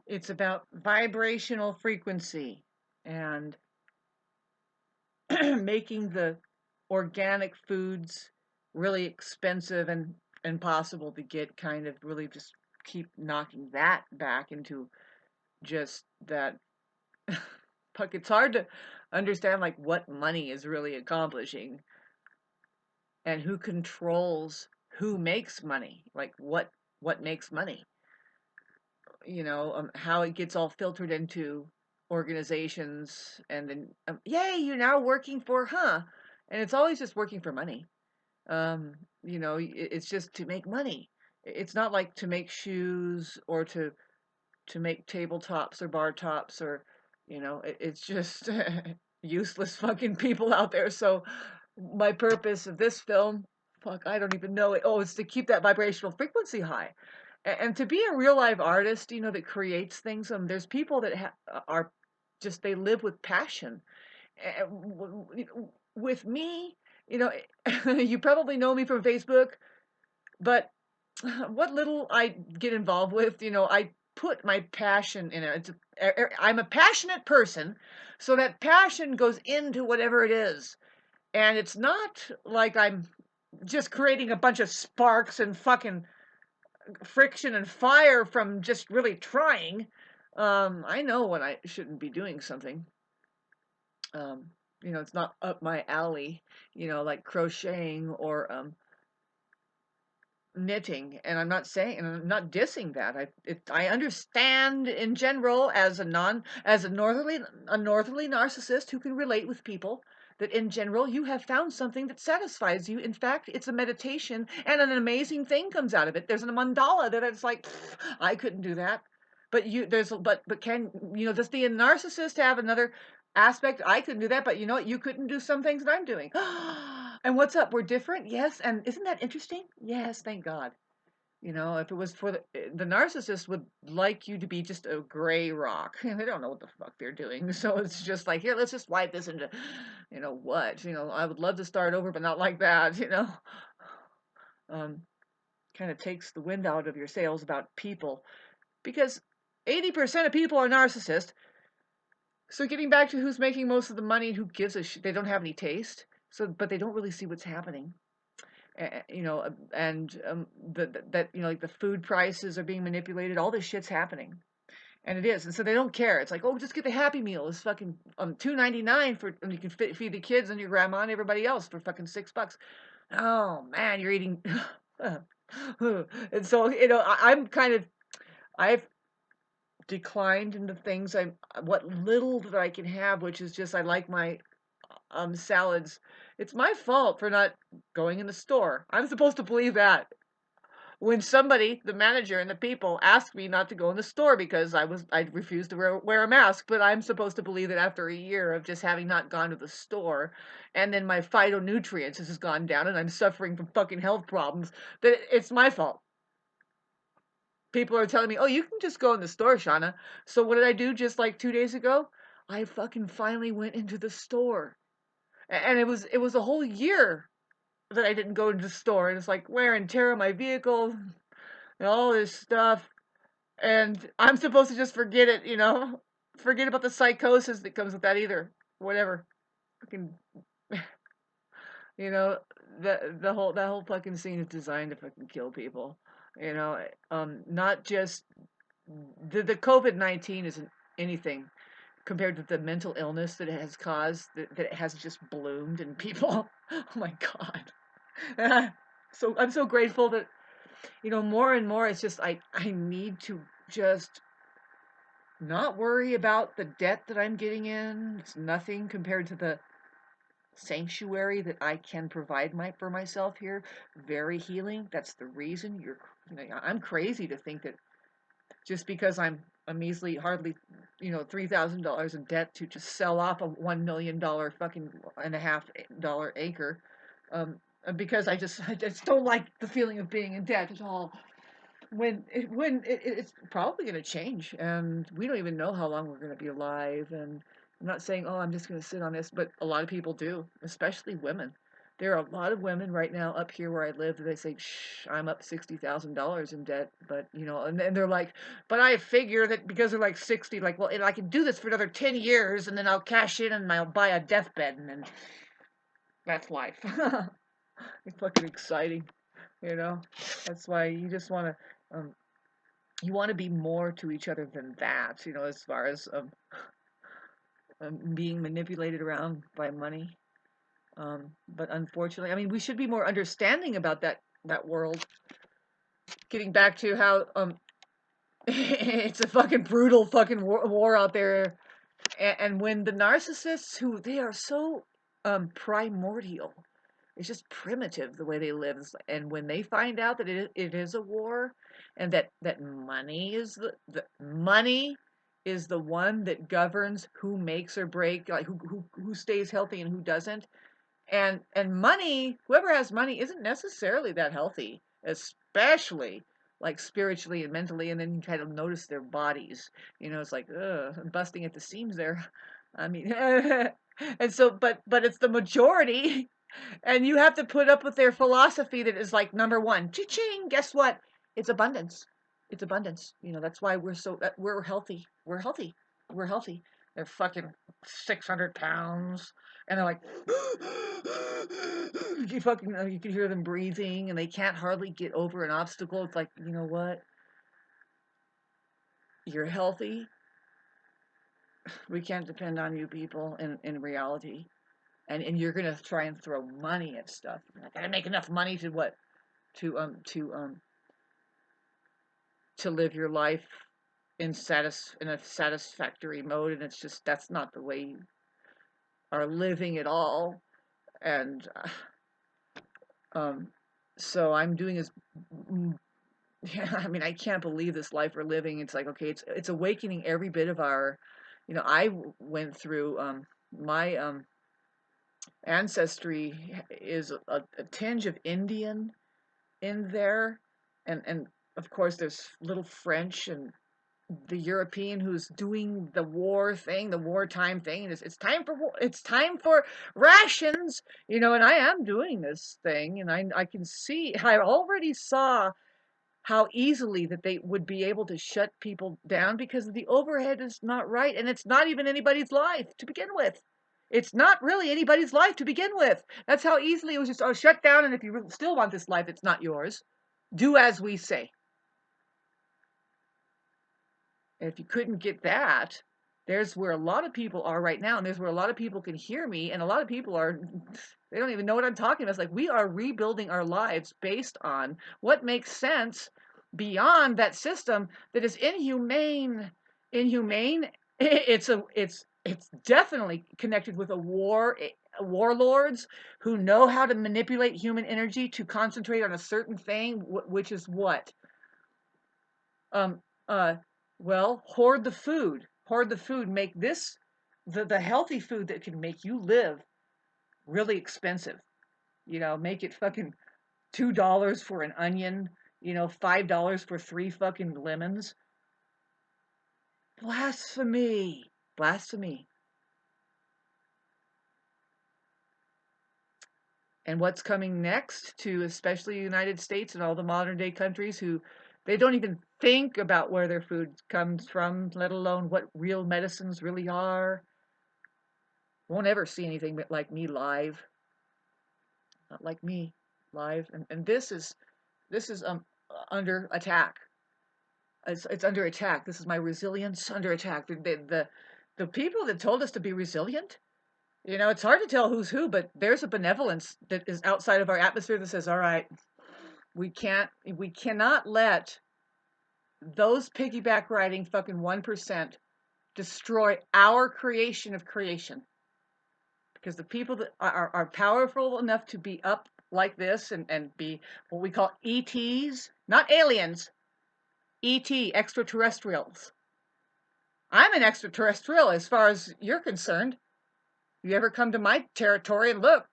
It's about vibrational frequency and making the organic foods really expensive and impossible to get, kind of really just keep knocking that back into just that. Fuck, it's hard to understand like what money is really accomplishing and who controls who makes money, like what makes money, how it gets all filtered into organizations, and then yay, you're now working for, and it's always just working for money. um it's just to make money. It's not like to make shoes or to make tabletops or bar tops, or it's just useless fucking people out there. So my purpose of this film, fuck, I don't even know it. Oh, it's to keep that vibrational frequency high, and to be a real live artist, that creates things. There's people that are just, they live with passion. With me, you know, you probably know me from Facebook, but what little I get involved with, I put my passion in it. I'm a passionate person, so that passion goes into whatever it is. And it's not like I'm just creating a bunch of sparks and fucking friction and fire from just really trying. I know when I shouldn't be doing something. Um, it's not up my alley, like crocheting or knitting. And I'm not saying, and I'm not dissing that. I understand in general, as a northerly narcissist who can relate with people, that in general you have found something that satisfies you. In fact, it's a meditation, and an amazing thing comes out of it. There's a mandala that it's like, I couldn't do that. But can, does the narcissist have another aspect? I couldn't do that, but you know what? You couldn't do some things that I'm doing. And what's up? We're different, yes. And isn't that interesting? Yes, thank God. If it was for the narcissist would like you to be just a gray rock. They don't know what the fuck they're doing. So it's just like, here, let's just wipe this into, what? I would love to start over, but not like that. Um, Kind of takes the wind out of your sails about people, because 80% of people are narcissists. So getting back to who's making most of the money, who gives a shit? They don't have any taste. So, but they don't really see what's happening. And that, like the food prices are being manipulated. All this shit's happening, and it is. And so they don't care. It's like, oh, just get the Happy Meal. It's fucking $2.99 for, and you can feed the kids and your grandma and everybody else for fucking $6. Oh man, you're eating. And so I'm kind of, I've declined into things. What little that I can have, which is just, I like my salads. It's my fault for not going in the store. I'm supposed to believe that. When somebody, the manager and the people, asked me not to go in the store because I refused to wear a mask, but I'm supposed to believe that after a year of just having not gone to the store, and then my phytonutrients has gone down and I'm suffering from fucking health problems, that it's my fault. People are telling me, oh, you can just go in the store, Shauna. So what did I do just like 2 days ago? I fucking finally went into the store. And it was a whole year that I didn't go to the store. And it's like wear and tear on my vehicle and all this stuff. And I'm supposed to just forget it, forget about the psychosis that comes with that either. Whatever. Fucking, you know, that whole fucking scene is designed to fucking kill people. Not just the COVID-19 isn't anything compared to the mental illness that it has caused, that it has just bloomed in people. Oh my God. So I'm so grateful that, more and more, it's just, I need to just not worry about the debt that I'm getting in. It's nothing compared to the sanctuary that I can provide for myself here. Very healing. That's the reason I'm crazy to think that just because a measly, hardly, $3,000 in debt to just sell off a $1 million fucking and a half dollar acre, um, because I just don't like the feeling of being in debt at all. It's probably going to change, and we don't even know how long we're going to be alive. And I'm not saying, oh, I'm just going to sit on this, but a lot of people do, especially women. there are a lot of women right now up here where I live that they say, "Shh, I'm up $60,000 in debt," but and they're like, "But I figure that because they're like 60, like, well, and I can do this for another 10 years, and then I'll cash in and I'll buy a deathbed, and then that's life." It's fucking exciting, you know. That's why you just you want to be more to each other than that, as far as being manipulated around by money. But unfortunately, I mean, we should be more understanding about that world. Getting back to how it's a fucking brutal fucking war out there, and when the narcissists, who they are so primordial, it's just primitive the way they live, and when they find out that it is a war, and that money is the money is the one that governs who makes or break, like who stays healthy and who doesn't. And money, whoever has money isn't necessarily that healthy, especially like spiritually and mentally. And then you kind of notice their bodies, it's like, ugh, busting at the seams there. I mean, and so, but it's the majority, and you have to put up with their philosophy that is like, number one, cha-ching, guess what? It's abundance. It's abundance. That's why we're healthy. We're healthy. We're healthy. They're fucking 600 pounds, and they're like, you can hear them breathing, and they can't hardly get over an obstacle. It's like, you know what? You're healthy. We can't depend on you people in reality. And you're gonna try and throw money at stuff. I gotta make enough money to what? To live your life in a satisfactory mode, and it's just, that's not the way you are living at all. And so I'm doing is, yeah, I mean, I can't believe this life we're living. It's like, okay, it's awakening every bit of our, I went through my ancestry is a tinge of Indian in there, and of course there's little French and the European who's doing the war thing, the wartime thing. And it's time for it's time for rations, and I am doing this thing, and I can see, I already saw how easily that they would be able to shut people down because the overhead is not right, and it's not even anybody's life to begin with. It's not really anybody's life to begin with. That's how easily it was just, oh, shut down, and if you still want this life, it's not yours. Do as we say. And if you couldn't get that, there's where a lot of people are right now, and there's where a lot of people can hear me, and a lot of people are, they don't even know what I'm talking about. It's like, we are rebuilding our lives based on what makes sense beyond that system that is inhumane. Inhumane. It's definitely connected with warlords who know how to manipulate human energy to concentrate on a certain thing, which is what? Um, uh, well, hoard the food. Hoard the food. Make this the healthy food that can make you live really expensive. Make it fucking $2 for an onion. $5 for 3 fucking lemons. Blasphemy. Blasphemy. And what's coming next to especially the United States and all the modern day countries who they don't even think about where their food comes from, let alone what real medicines really are. Won't ever see anything like me live. Not like me live. And this is under attack. It's under attack. This is my resilience under attack. The people that told us to be resilient, it's hard to tell who's who, but there's a benevolence that is outside of our atmosphere that says, all right, we cannot let those piggyback riding fucking 1% destroy our creation of creation. Because the people that are powerful enough to be up like this and be what we call ETs, not aliens, extraterrestrials. I'm an extraterrestrial as far as you're concerned. You ever come to my territory and look?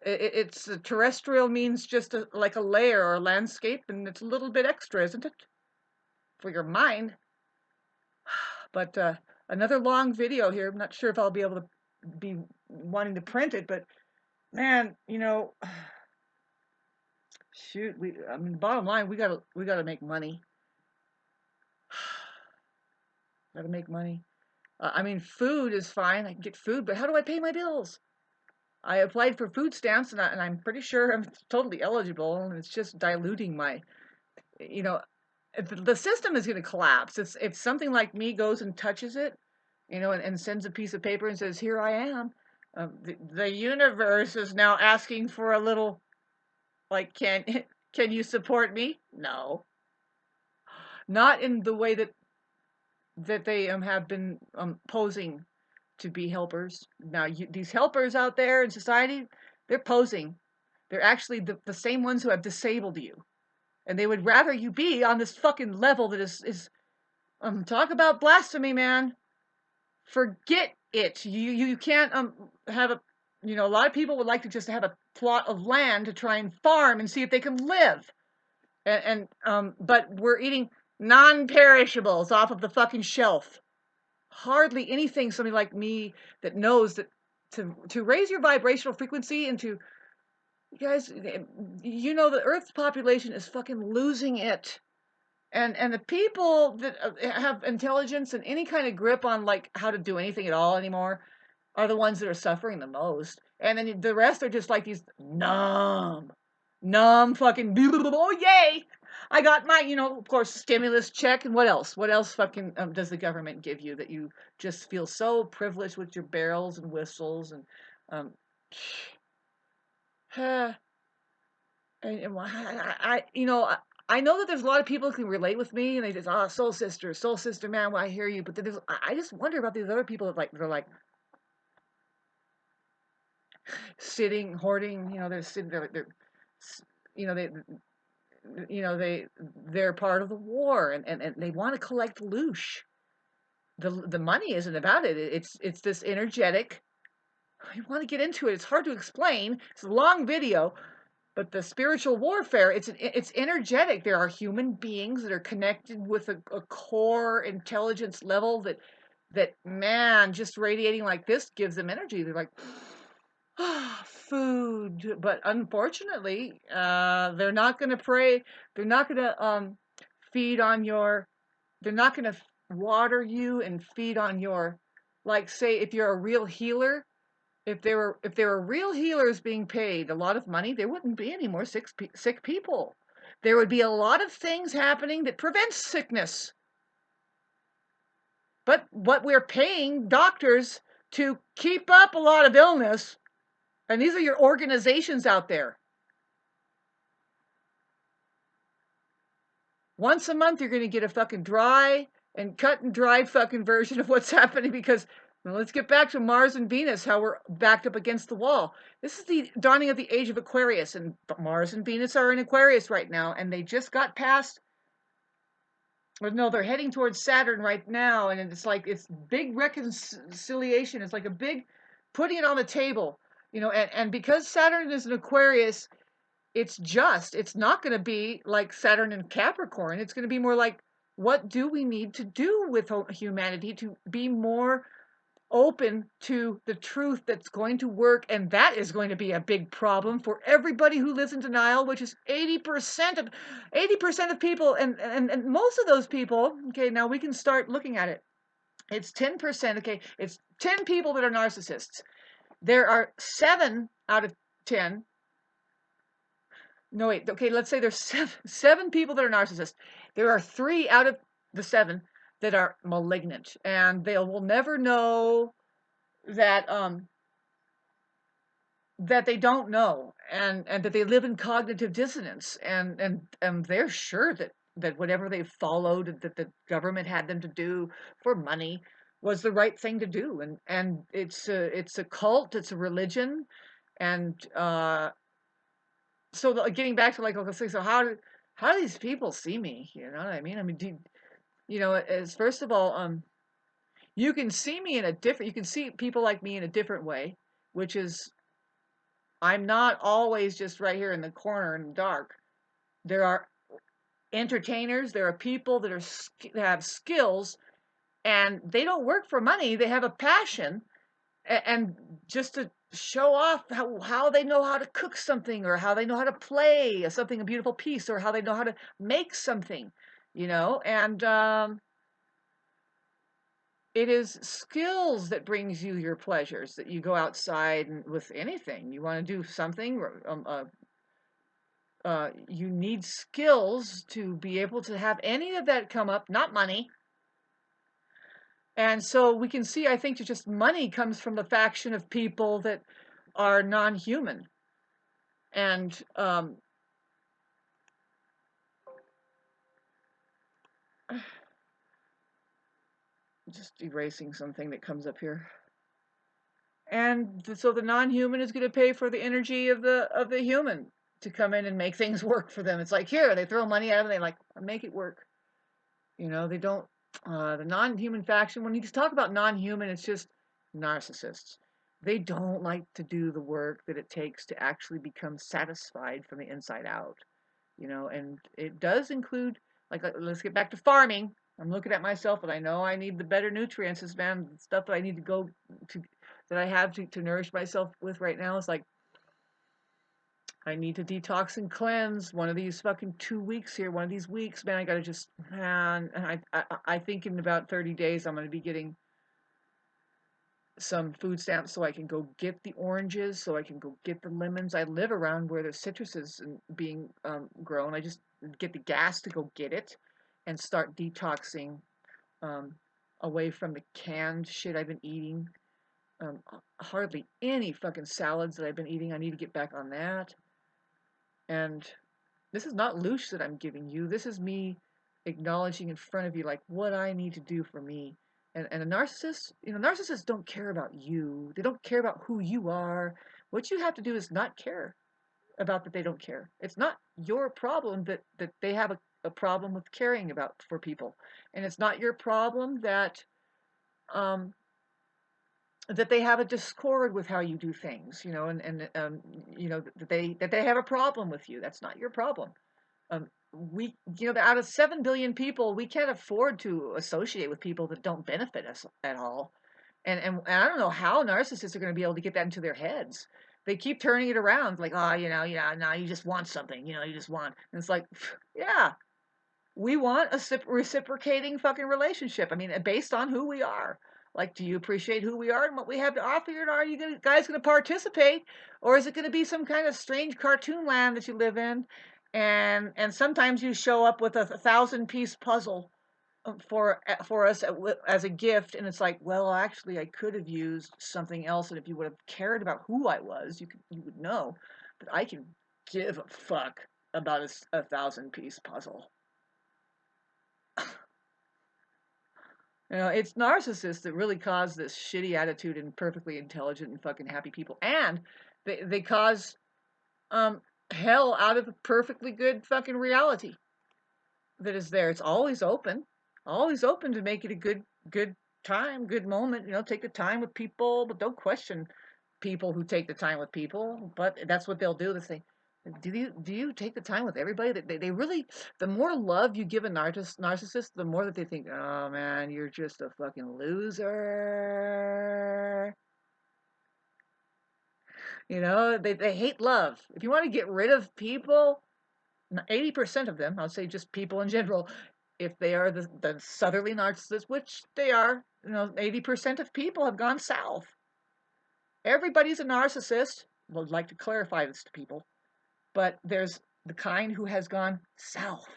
It's terrestrial means just like a layer or a landscape, and it's a little bit extra, isn't it? For your mind. But another long video here. I'm not sure if I'll be able to be wanting to print it, but Man, shoot, I mean, bottom line, we gotta make money. Gotta make money. I mean, food is fine. I can get food, but how do I pay my bills? I applied for food stamps, and I'm pretty sure I'm totally eligible, and it's just diluting my, you know, the system is going to collapse. If something like me goes and touches it, and sends a piece of paper and says, "Here I am," the universe is now asking for a little, like, can you support me? No, not in the way that they have been posing to be helpers. Now, these helpers out there in society, they're posing. They're actually the same ones who have disabled you. And they would rather you be on this fucking level that is talk about blasphemy, man. Forget it. You can't have a lot of people would like to just have a plot of land to try and farm and see if they can live. But we're eating non-perishables off of the fucking shelf. Hardly anything somebody like me that knows that to raise your vibrational frequency and to, you guys, the Earth's population is fucking losing it. And the people that have intelligence and any kind of grip on like how to do anything at all anymore are the ones that are suffering the most. And then the rest are just like these numb fucking oh yay, I got my of course stimulus check. And what else fucking does the government give you that you just feel so privileged with your barrels and whistles and um and I know that there's a lot of people who can relate with me, and they just, soul sister, man. Well, I hear you, but then I just wonder about these other people that they're like sitting, hoarding. They're sitting, they're you know, they, they're part of the war, and they want to collect loosh. The money isn't about it. It's this energetic. You want to get into it. It's hard to explain. It's a long video. But the spiritual warfare, it's energetic. There are human beings that are connected with a core intelligence level that man, just radiating like this gives them energy. They're like, food. But unfortunately, they're not going to pray. They're not going to feed on your. They're not going to water you and feed on your. Like, say, if you're a real healer, if there were real healers being paid a lot of money, there wouldn't be any more sick people. There would be a lot of things happening that prevents sickness. But what we're paying doctors to keep up a lot of illness, and these are your organizations out there. Once a month, you're going to get a fucking dry and cut and dried fucking version of what's happening because, well, let's get back to Mars and Venus, how we're backed up against the wall. This is the dawning of the age of Aquarius, and Mars and Venus are in Aquarius right now, and they just got past, or no, they're heading towards Saturn right now, and it's like, it's big reconciliation. It's like a big putting it on the table, and because Saturn is an Aquarius, it's not going to be like Saturn and Capricorn. It's going to be more like, what do we need to do with humanity to be more open to the truth that's going to work? And that is going to be a big problem for everybody who lives in denial, which is 80% of people. And most of those people, okay, now we can start looking at it. It's 10%, okay, it's 10 people that are narcissists. There are 7 out of 10. No, wait. Okay, let's say there's seven people that are narcissists. There are 3 out of the 7 that are malignant, and they will never know that that they don't know, and that they live in cognitive dissonance, and they're sure that whatever they followed that the government had them to do for money was the right thing to do, and it's a cult, it's a religion, and so getting back to like, okay, so how do these people see me? You know what I mean? I mean, as first of all, you can see me you can see people like me in a different way, which is I'm not always just right here in the corner in the dark. There are entertainers, there are people that have skills, and they don't work for money. They have a passion, and just show off how they know how to cook something, or how they know how to play something, a beautiful piece, or how they know how to make something, and it is skills that brings you your pleasures, that you go outside and with anything you want to do something, you need skills to be able to have any of that come up, not money. And so we can see, I think, that just money comes from the faction of people that are non-human. And just erasing something that comes up here. And so the non-human is going to pay for the energy of the human to come in and make things work for them. It's like, here, they throw money at them, they like, make it work. They don't. The non-human faction, when you talk about non-human, it's just narcissists. They don't like to do the work that it takes to actually become satisfied from the inside out. And it does include, like, let's get back to farming. I'm looking at myself, and I know I need the better nutrients, man. The stuff that I need to go to, that I have to nourish myself with right now is like, I need to detox and cleanse one of these fucking 2 weeks here. One of these weeks, man, I gotta just, man. I think in about 30 days, I'm gonna be getting some food stamps so I can go get the oranges, so I can go get the lemons. I live around where there's citruses being grown. I just get the gas to go get it and start detoxing um, away from the canned shit I've been eating. Hardly any fucking salads that I've been eating. I need to get back on that. And this is not louche that I'm giving you. This is me acknowledging in front of you, like, what I need to do for me. And a narcissist, narcissists don't care about you. They don't care about who you are. What you have to do is not care about that they don't care. It's not your problem that they have a problem with caring about for people. And it's not your problem um, that they have a discord with how you do things, that they have a problem with you. That's not your problem. We, out of 7 billion people, we can't afford to associate with people that don't benefit us at all. And I don't know how narcissists are going to be able to get that into their heads. They keep turning it around, like, oh, now you just want something, you just want. And it's like, yeah, we want a reciprocating fucking relationship. I mean, based on who we are. Like, do you appreciate who we are and what we have to offer? And are you guys going to participate, or is it going to be some kind of strange cartoon land that you live in? And sometimes you show up with a 1,000-piece puzzle for us as a gift, and it's like, well, actually, I could have used something else, and if you would have cared about who I was, you would know that I can give a fuck about a 1,000-piece puzzle. It's narcissists that really cause this shitty attitude in perfectly intelligent and fucking happy people. And they cause um, hell out of a perfectly good fucking reality that is there. It's always open to make it a good time, good moment. Take the time with people, but don't question people who take the time with people. But that's what they'll do. They say, do you take the time with everybody? They really, the more love you give a narcissist, the more that they think, oh man, you're just a fucking loser. They hate love. If you want to get rid of people, 80% of them, I'll say just people in general, if they are the southerly narcissists, which they are, 80% of people have gone south. Everybody's a narcissist. Would like to clarify this to people. But there's the kind who has gone south.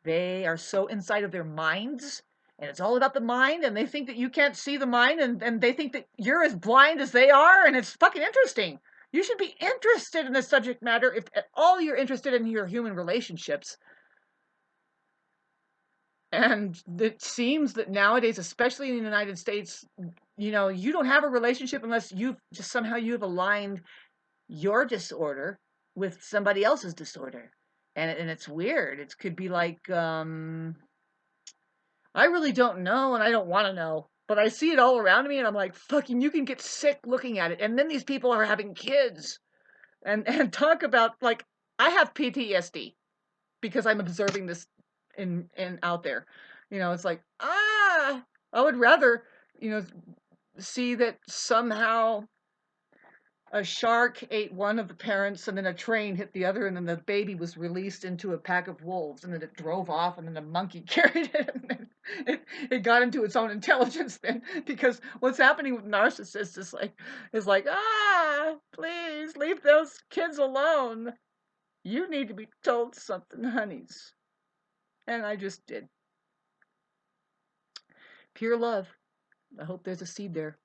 They are so inside of their minds, and it's all about the mind, and they think that you can't see the mind, and they think that you're as blind as they are, and it's fucking interesting. You should be interested in the subject matter if at all you're interested in your human relationships. And it seems that nowadays, especially in the United States, you don't have a relationship unless you've aligned your disorder with somebody else's disorder. And it's weird. It could be like, I really don't know, and I don't want to know. But I see it all around me, and I'm like, fucking, you can get sick looking at it. And then these people are having kids. And talk about, like, I have PTSD because I'm observing this in out there. It's like, I would rather, see that somehow a shark ate one of the parents, and then a train hit the other, and then the baby was released into a pack of wolves, and then it drove off, and then the monkey carried it, and then it got into its own intelligence then, because what's happening with narcissists is like, please leave those kids alone. You need to be told something, honeys. And I just did. Pure love. I hope there's a seed there.